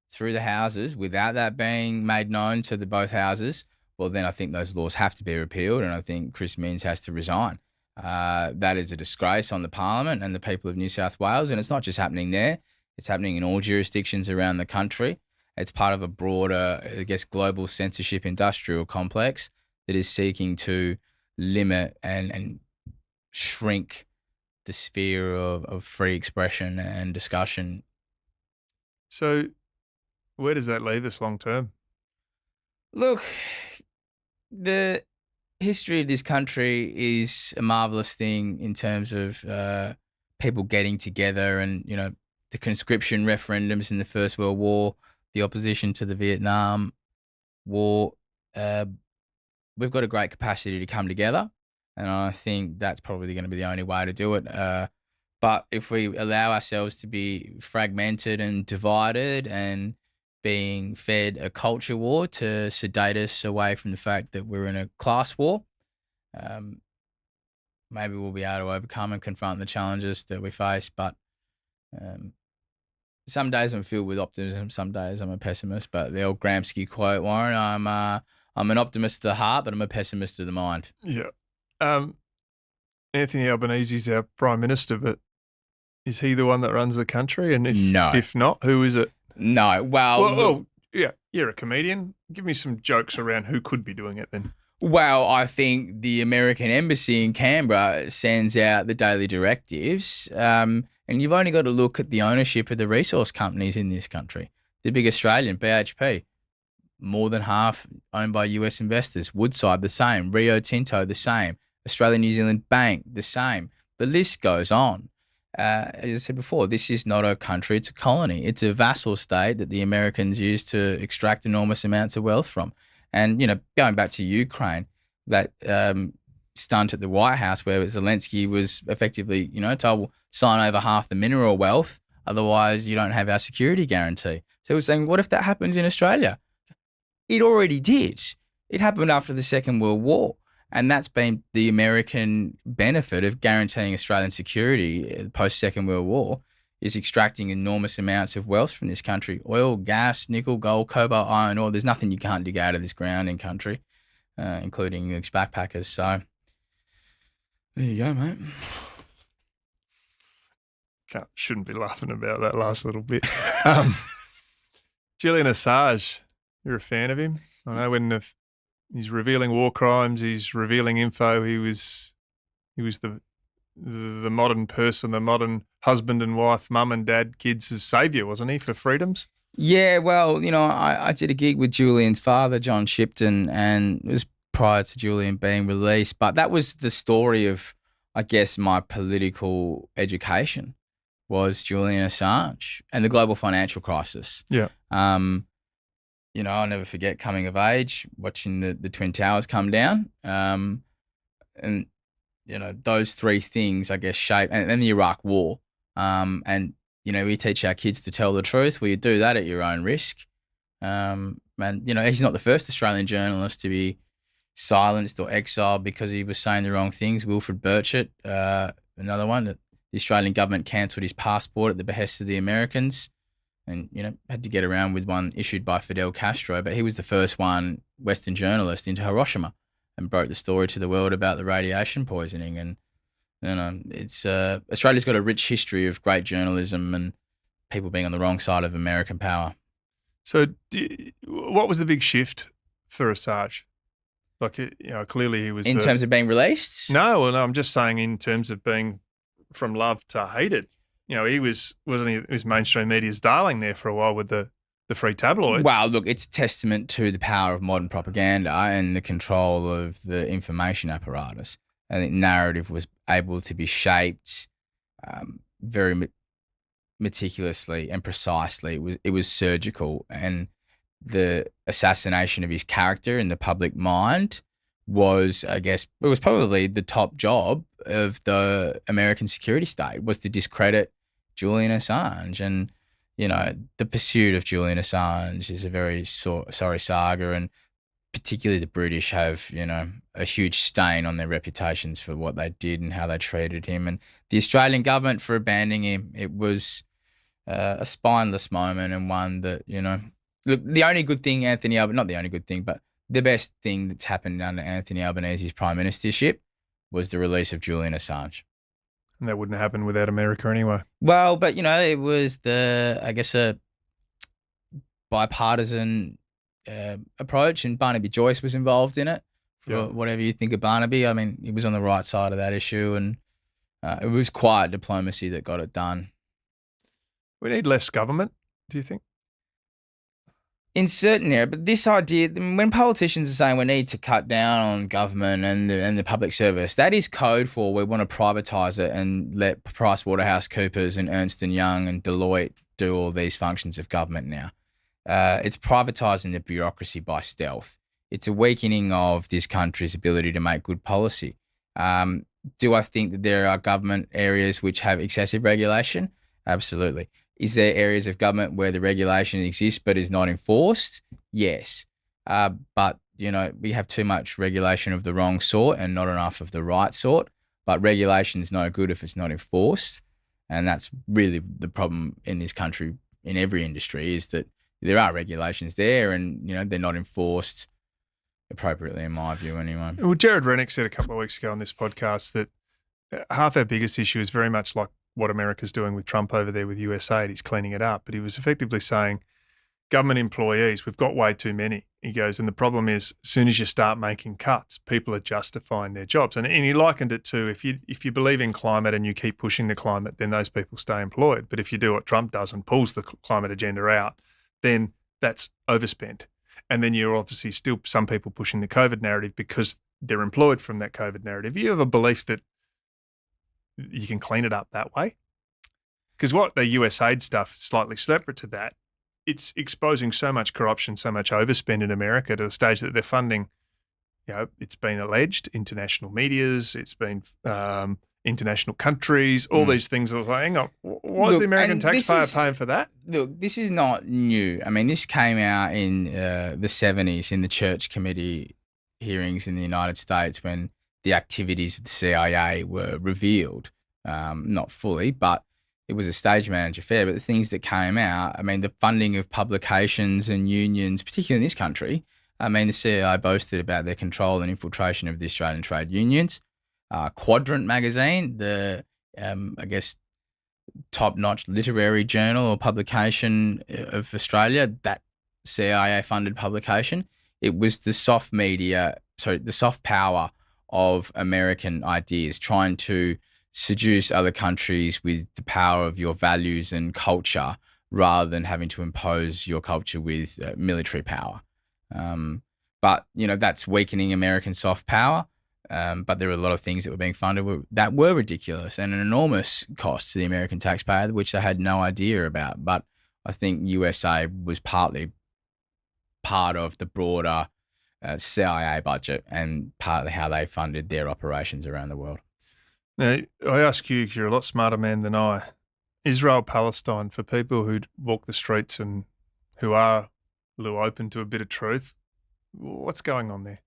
S2: through the houses without that being made known to the both houses, well, then I think those laws have to be repealed and I think Chris Minns has to resign. That is a disgrace on the Parliament and the people of New South Wales. And it's not just happening there. It's happening in all jurisdictions around the country. It's part of a broader, I guess, global censorship industrial complex that is seeking to limit and shrink the sphere of free expression and discussion.
S1: So where does that leave us long term?
S2: Look, the history of this country is a marvelous thing in terms of people getting together and, the conscription referendums in the First World War, the opposition to the Vietnam War. We've got a great capacity to come together, and I think that's probably going to be the only way to do it. But if we allow ourselves to be fragmented and divided and being fed a culture war to sedate us away from the fact that we're in a class war, maybe we'll be able to overcome and confront the challenges that we face. But some days I'm filled with optimism, some days I'm a pessimist. But the old Gramsci quote, Warren, I'm an optimist of the heart, but I'm a pessimist of the mind.
S1: Yeah. Anthony Albanese's our Prime Minister, but is he the one that runs the country? And if not, who is it?
S2: No. Well,
S1: yeah, you're a comedian. Give me some jokes around who could be doing it then.
S2: Well, I think the American embassy in Canberra sends out the daily directives, and you've only got to look at the ownership of the resource companies in this country. The big Australian, BHP, more than half owned by US investors. Woodside, the same. Rio Tinto, the same. Australia New Zealand Bank, the same. The list goes on. As I said before, this is not a country, it's a colony. It's a vassal state that the Americans use to extract enormous amounts of wealth from. And, going back to Ukraine, that stunt at the White House where Zelensky was effectively, told, sign over half the mineral wealth, otherwise you don't have our security guarantee. So he was saying, what if that happens in Australia? It already did. It happened after the Second World War. And that's been the American benefit of guaranteeing Australian security post-Second World War, is extracting enormous amounts of wealth from this country. Oil, gas, nickel, gold, cobalt, iron ore. There's nothing you can't dig out of this ground in country, including these backpackers. So there you go, mate.
S1: Shouldn't be laughing about that last little bit. Julian Assange, you're a fan of him? I know when he's revealing war crimes, he's revealing info. He was the modern person, the modern husband and wife, mum and dad, kids' saviour, wasn't he, for freedoms?
S2: Yeah, well, I did a gig with Julian's father, John Shipton, and it was prior to Julian being released. But that was the story of, I guess, my political education, was Julian Assange and the global financial crisis.
S1: Yeah.
S2: I'll never forget coming of age, watching the Twin Towers come down. And those three things, I guess, shape, and the Iraq War. We teach our kids to tell the truth. Well, you do that at your own risk. And he's not the first Australian journalist to be silenced or exiled because he was saying the wrong things. Wilfred Burchett, another one, that the Australian government cancelled his passport at the behest of the Americans and, had to get around with one issued by Fidel Castro. But he was the first Western journalist into Hiroshima and broke the story to the world about the radiation poisoning. And, it's Australia's got a rich history of great journalism and people being on the wrong side of American power.
S1: So what was the big shift for Assange? Like, clearly he was...
S2: In terms of being released?
S1: No, I'm just saying in terms of being from loved to hated. He wasn't he was mainstream media's darling there for a while with the free tabloids.
S2: Well, look, it's a testament to the power of modern propaganda and the control of the information apparatus. I think narrative was able to be shaped very meticulously and precisely. It was surgical, and the assassination of his character in the public mind was, I guess, it was probably the top job of the American security state was to discredit Julian Assange. And, the pursuit of Julian Assange is a very sorry saga, and particularly the British have, a huge stain on their reputations for what they did and how they treated him. And the Australian government for abandoning him, it was a spineless moment, and one that, look, the only good thing not the only good thing, but the best thing that's happened under Anthony Albanese's prime ministership was the release of Julian Assange.
S1: And that wouldn't happen without America anyway.
S2: Well, but, it was a bipartisan approach, and Barnaby Joyce was involved in it. Whatever you think of Barnaby, I mean, he was on the right side of that issue, and it was quiet diplomacy that got it done.
S1: We need less government, do you think?
S2: In certain areas, but this idea, when politicians are saying we need to cut down on government and the public service, that is code for we want to privatise it and let PricewaterhouseCoopers and Ernst & Young and Deloitte do all these functions of government now. It's privatising the bureaucracy by stealth. It's a weakening of this country's ability to make good policy. Do I think that there are government areas which have excessive regulation? Absolutely. Is there areas of government where the regulation exists but is not enforced? Yes. But, we have too much regulation of the wrong sort and not enough of the right sort. But regulation is no good if it's not enforced. And that's really the problem in this country, in every industry, is that there are regulations there and, they're not enforced appropriately, in my view, anyway.
S1: Well, Jared Rennick said a couple of weeks ago on this podcast that half our biggest issue is very much like what America's doing with Trump over there with USAID. He's cleaning it up. But he was effectively saying, government employees, we've got way too many. He goes, and the problem is, as soon as you start making cuts, people are justifying their jobs. And he likened it to if you believe in climate and you keep pushing the climate, then those people stay employed. But if you do what Trump does and pulls the climate agenda out, then that's overspent. And then you're obviously still some people pushing the COVID narrative because they're employed from that COVID narrative. You have a belief that you can clean it up that way? Because what the USAID stuff is slightly separate to that. It's exposing so much corruption, so much overspend in America to the stage that they're funding, it's been alleged, international medias, it's been international countries, all these things. Hang on, why is the American taxpayer paying for that?
S2: Look, this is not new. I mean, this came out in the 70s in the Church Committee hearings in the United States when the activities of the CIA were revealed. Not fully, but it was a stage managed affair. But the things that came out, I mean, the funding of publications and unions, particularly in this country, I mean, the CIA boasted about their control and infiltration of the Australian trade unions. Quadrant magazine, the, top-notch literary journal or publication of Australia, that CIA-funded publication, it was the soft power of American ideas, trying to seduce other countries with the power of your values and culture rather than having to impose your culture with military power. But, that's weakening American soft power. But there were a lot of things that were being funded that were ridiculous and an enormous cost to the American taxpayer, which they had no idea about. But I think USA was partly part of the broader CIA budget and partly how they funded their operations around the world.
S1: Now, I ask you, because you're a lot smarter man than I, Israel-Palestine, for people who walk the streets and who are a little open to a bit of truth, what's going on there?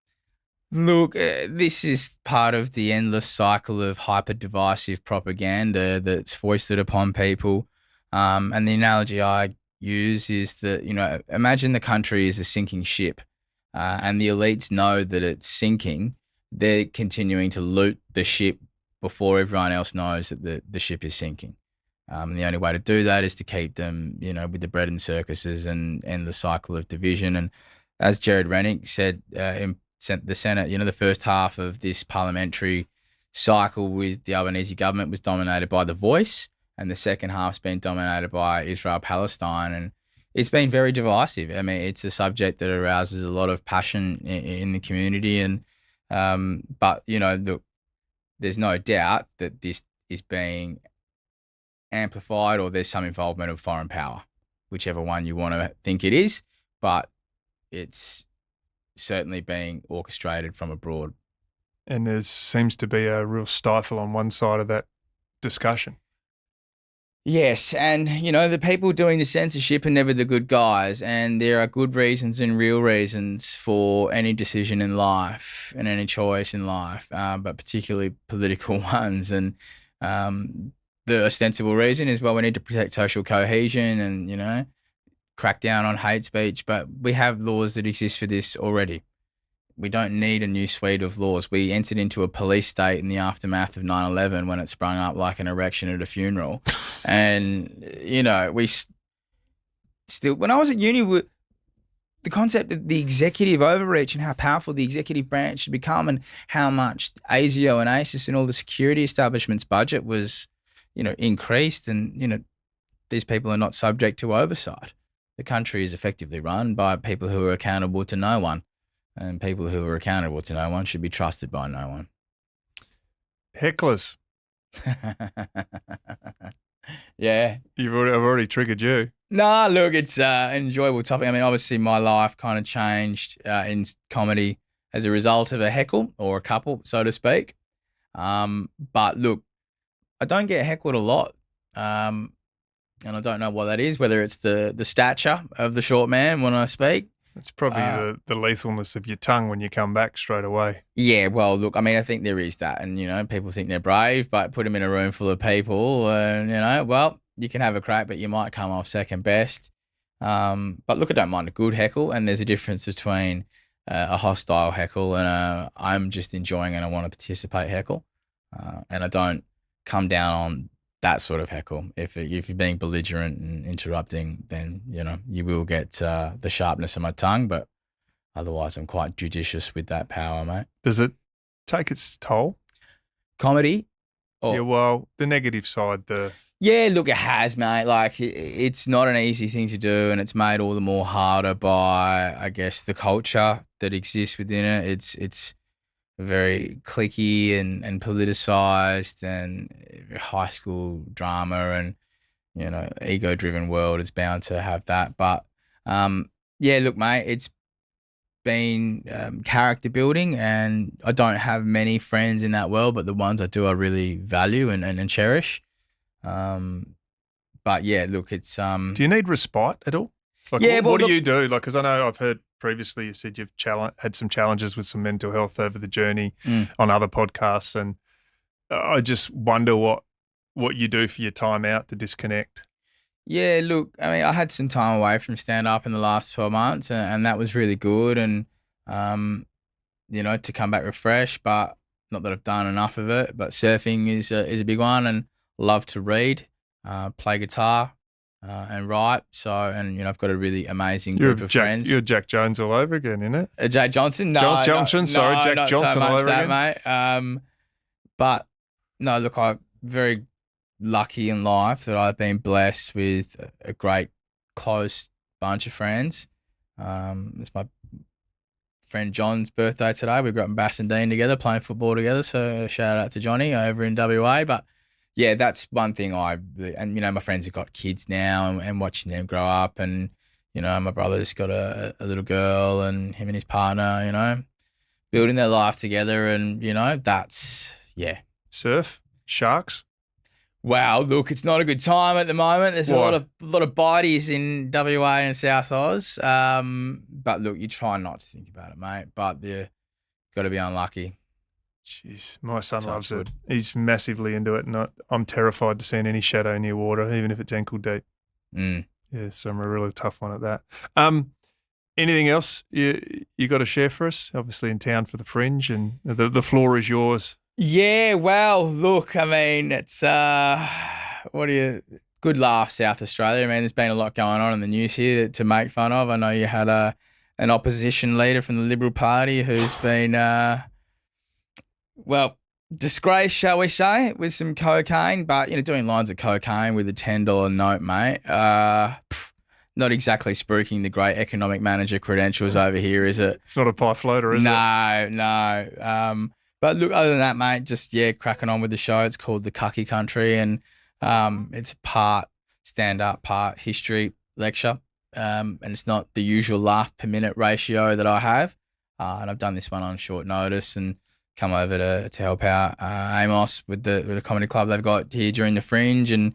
S2: Look, this is part of the endless cycle of hyper-divisive propaganda that's foisted upon people. And the analogy I use is that, imagine the country is a sinking ship and the elites know that it's sinking. They're continuing to loot the ship before everyone else knows that the ship is sinking. The only way to do that is to keep them, with the bread and circuses and end the cycle of division. And as Jared Rennick said in the Senate, the first half of this parliamentary cycle with the Albanese government was dominated by The Voice, and the second half's been dominated by Israel-Palestine, and it's been very divisive. I mean, it's a subject that arouses a lot of passion in the community, and but look, there's no doubt that this is being amplified, or there's some involvement of foreign power, whichever one you want to think it is, but it's certainly being orchestrated from abroad.
S1: And there seems to be a real stifle on one side of that discussion.
S2: Yes, and the people doing the censorship are never the good guys, and there are good reasons and real reasons for any decision in life and any choice in life, but particularly political ones. And the ostensible reason is, well, we need to protect social cohesion and crack down on hate speech, but we have laws that exist for this already. We don't need a new suite of laws. We entered into a police state in the aftermath of 9/11 when it sprung up like an erection at a funeral. And, we still, when I was at uni, the concept of the executive overreach and how powerful the executive branch should become and how much ASIO and ASIS and all the security establishments' budget was, increased, and, these people are not subject to oversight. The country is effectively run by people who are accountable to no one. And people who are accountable to no one should be trusted by no one.
S1: Hecklers.
S2: Yeah.
S1: I've already triggered you.
S2: Nah, look, it's an enjoyable topic. I mean, obviously my life kind of changed in comedy as a result of a heckle or a couple, so to speak. But look, I don't get heckled a lot. And I don't know what that is, whether it's the stature of the short man when I speak.
S1: It's probably the lethalness of your tongue when you come back straight away.
S2: Yeah, well, look, I mean, I think there is that. And, people think they're brave, but put them in a room full of people and, well, you can have a crack, but you might come off second best. But look, I don't mind a good heckle. And there's a difference between a hostile heckle and I'm just enjoying and I want to participate heckle. And I don't come down on that sort of heckle. If you're being belligerent and interrupting, then, you will get the sharpness of my tongue. But otherwise, I'm quite judicious with that power, mate.
S1: Does it take its toll?
S2: Comedy?
S1: Yeah, well, the negative side,
S2: Yeah, look, it has, mate. Like, it's not an easy thing to do, and it's made all the more harder by, I guess, the culture that exists within it. It's very cliquey and politicized and high school drama and, ego-driven world is bound to have that. But, yeah, look, mate, it's been character building and I don't have many friends in that world, but the ones I do I really value and cherish. But, yeah, look, it's...
S1: Do you need respite at all? Like,
S2: yeah,
S1: what do you do? Like, because I know I've heard previously you said you've had some challenges with some mental health over the journey on other podcasts, and I just wonder what you do for your time out to disconnect.
S2: Yeah, look, I mean, I had some time away from stand-up in the last 12 months and that was really good and, to come back refreshed, but not that I've done enough of it, but surfing is a big one and love to read, play guitar, and write. So, and I've got a really amazing group of friends.
S1: You're Jack Jones all over again, isn't it?
S2: Jack Johnson? No,
S1: Jack Johnson
S2: not
S1: all
S2: so
S1: over
S2: much
S1: again.
S2: that, mate. But no, look, I'm very lucky in life that I've been blessed with a great close bunch of friends. It's my friend John's birthday today. We grew up in Bassendean together, playing football together. So shout out to Johnny over in WA. But yeah, that's one thing my friends have got kids now and watching them grow up and, my brother's got a little girl and him and his partner, building their life together and, that's, yeah.
S1: Surf? Sharks?
S2: Wow, look, it's not a good time at the moment. There's a lot of bites in WA and South Oz. But look, you try not to think about it, mate. But you got to be unlucky.
S1: Jeez, my son loves it. He's massively into it, and I'm terrified to see any shadow near water, even if it's ankle deep. Yeah, so I'm a really tough one at that. Anything else you got to share for us? Obviously in town for the Fringe, and the floor is yours.
S2: Yeah, well, look, I mean, it's good laugh, South Australia. I mean, there's been a lot going on in the news here to make fun of. I know you had an opposition leader from the Liberal Party who's been, disgraced, shall we say, with some cocaine, but, doing lines of cocaine with a $10 note, mate. Not exactly spruiking the great economic manager credentials over here, is it?
S1: It's not a pie floater, is it?
S2: No. But look, other than that, mate, just, cracking on with the show. It's called The Cucky Country and it's part stand-up, part history lecture. And it's not the usual laugh per minute ratio that I have. And I've done this one on short notice and come over to help out Amos with the comedy club they've got here during the Fringe and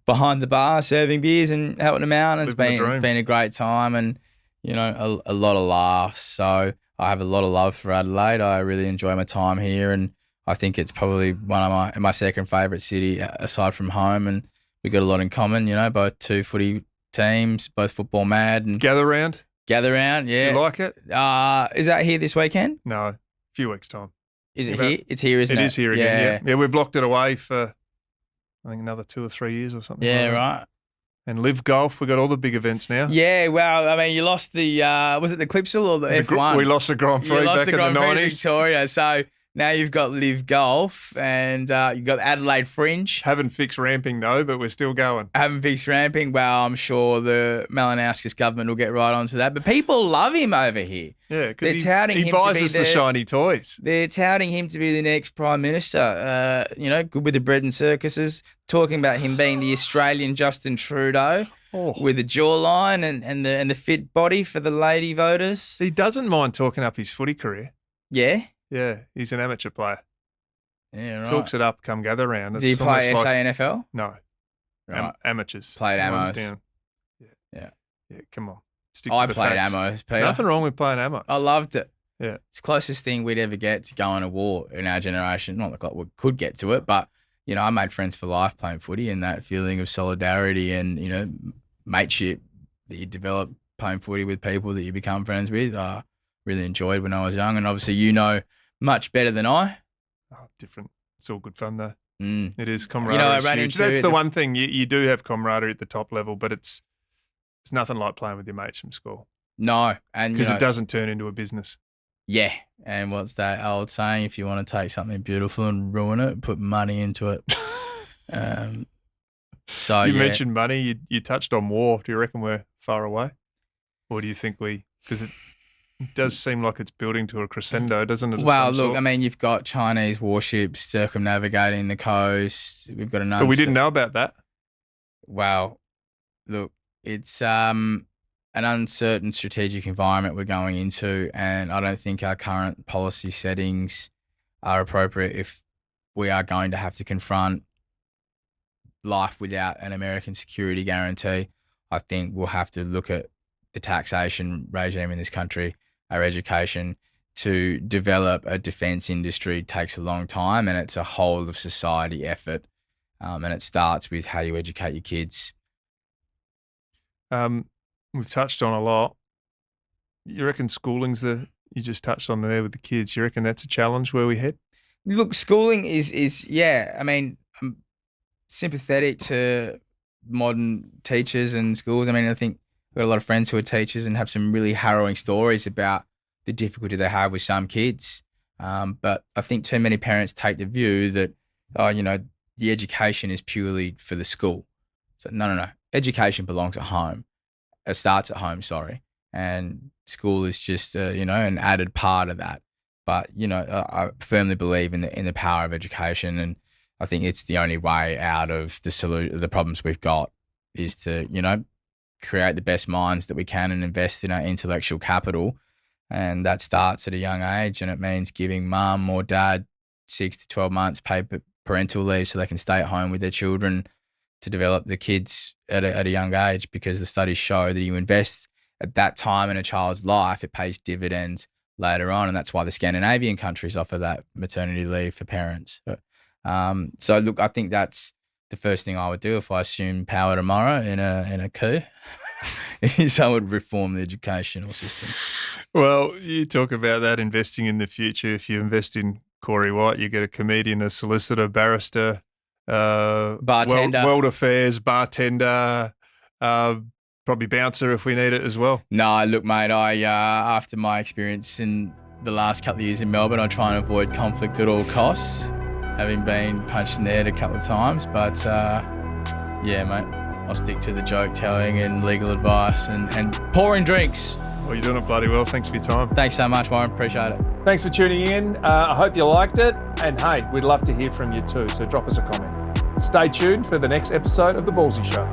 S2: behind the bar serving beers and helping them out. And it's been a great time and, you know, a lot of laughs. So I have a lot of love for Adelaide. I really enjoy my time here and I think it's probably one of my second favourite city aside from home, and we got a lot in common, you know, both two footy teams, both football mad. And
S1: Gather round,
S2: yeah.
S1: You like it?
S2: Is that here this weekend?
S1: No, a few weeks' time.
S2: Is it here? It's here, isn't it?
S1: It is here again, yeah. We've locked it away for, I think, another 2 or 3 years or something.
S2: Yeah,
S1: like
S2: right.
S1: And Live Golf, we've got all the big events now.
S2: Yeah, well, I mean, you lost the, was it the Clipsal or the F1?
S1: We lost the Grand Prix back in the 90s.
S2: Victoria, so now you've got Live Golf and you've got Adelaide Fringe.
S1: Haven't fixed ramping, no, but we're still going.
S2: Haven't fixed ramping. Well, I'm sure the Malinowskis government will get right onto that. But people love him over here.
S1: Yeah, because
S2: he
S1: buys us the shiny toys.
S2: They're touting him to be the next Prime Minister. You know, good with the bread and circuses, talking about him being the Australian Justin Trudeau. With the jawline and the fit body for the lady voters.
S1: He doesn't mind talking up his footy career.
S2: Yeah?
S1: Yeah, he's an amateur player.
S2: Yeah, right.
S1: Talks it up, come gather round.
S2: Did he play SANFL?
S1: No.
S2: Right.
S1: Amateurs.
S2: Played Amos.
S1: Yeah, come on.
S2: I played Amos, Peter.
S1: Nothing wrong with playing Amos.
S2: I loved it.
S1: Yeah.
S2: It's the closest thing we'd ever get to going to war in our generation. Not like we could get to it, but, you know, I made friends for life playing footy, and that feeling of solidarity and, you know, mateship that you develop playing footy with people that you become friends with, I really enjoyed when I was young. And obviously, you know much better than I.
S1: Oh, different. It's all good fun, though.
S2: Mm.
S1: It is. Camaraderie. That's the one thing. You do have camaraderie at the top level, but it's nothing like playing with your mates from school.
S2: No. And
S1: because it doesn't turn into a business.
S2: Yeah. And what's that old saying? If you want to take something beautiful and ruin it, put money into it. So
S1: you mentioned money. You touched on war. Do you reckon we're far away? Or do you think because it does seem like it's building to a crescendo, doesn't it?
S2: Well, look, I mean, you've got Chinese warships circumnavigating the coast. We've got
S1: But we didn't know about that.
S2: Well, look, it's an uncertain strategic environment we're going into, and I don't think our current policy settings are appropriate if we are going to have to confront life without an American security guarantee. I think we'll have to look at the taxation regime in this country, our education. To develop a defence industry takes a long time, and it's a whole of society effort. And it starts with how you educate your kids.
S1: We've touched on a lot. You reckon schooling's you just touched on there with the kids. You reckon that's a challenge where we head?
S2: Look, schooling is yeah. I mean, I'm sympathetic to modern teachers and schools. I mean, I think I've got a lot of friends who are teachers and have some really harrowing stories about the difficulty they have with some kids. But I think too many parents take the view that, you know, the education is purely for the school. So no. Education belongs at home. It starts at home, sorry. And school is just, you know, an added part of that. But, you know, I firmly believe in the power of education, and I think it's the only way out of the problems we've got is to, you know, create the best minds that we can and invest in our intellectual capital. And that starts at a young age, and it means giving mum or dad 6 to 12 months paid parental leave so they can stay at home with their children to develop the kids at a young age, because the studies show that you invest at that time in a child's life, it pays dividends later on. And that's why the Scandinavian countries offer that maternity leave for parents. So look, I think that's the first thing I would do if I assumed power tomorrow in a coup. Is I would reform the educational system.
S1: Well, you talk about that, investing in the future. If you invest in Corey White, you get a comedian, a solicitor, barrister,
S2: bartender,
S1: world affairs, bartender, probably bouncer if we need it as well.
S2: No, look, mate, I after my experience in the last couple of years in Melbourne, I try and avoid conflict at all costs, having been punched in the head a couple of times. But yeah, mate, I'll stick to the joke telling and legal advice and pouring drinks.
S1: Well, you're doing it bloody well. Thanks for your time.
S2: Thanks so much, Warren. Appreciate it.
S1: Thanks for tuning in. I hope you liked it. And hey, we'd love to hear from you too. So drop us a comment. Stay tuned for the next episode of The Ballsy Show.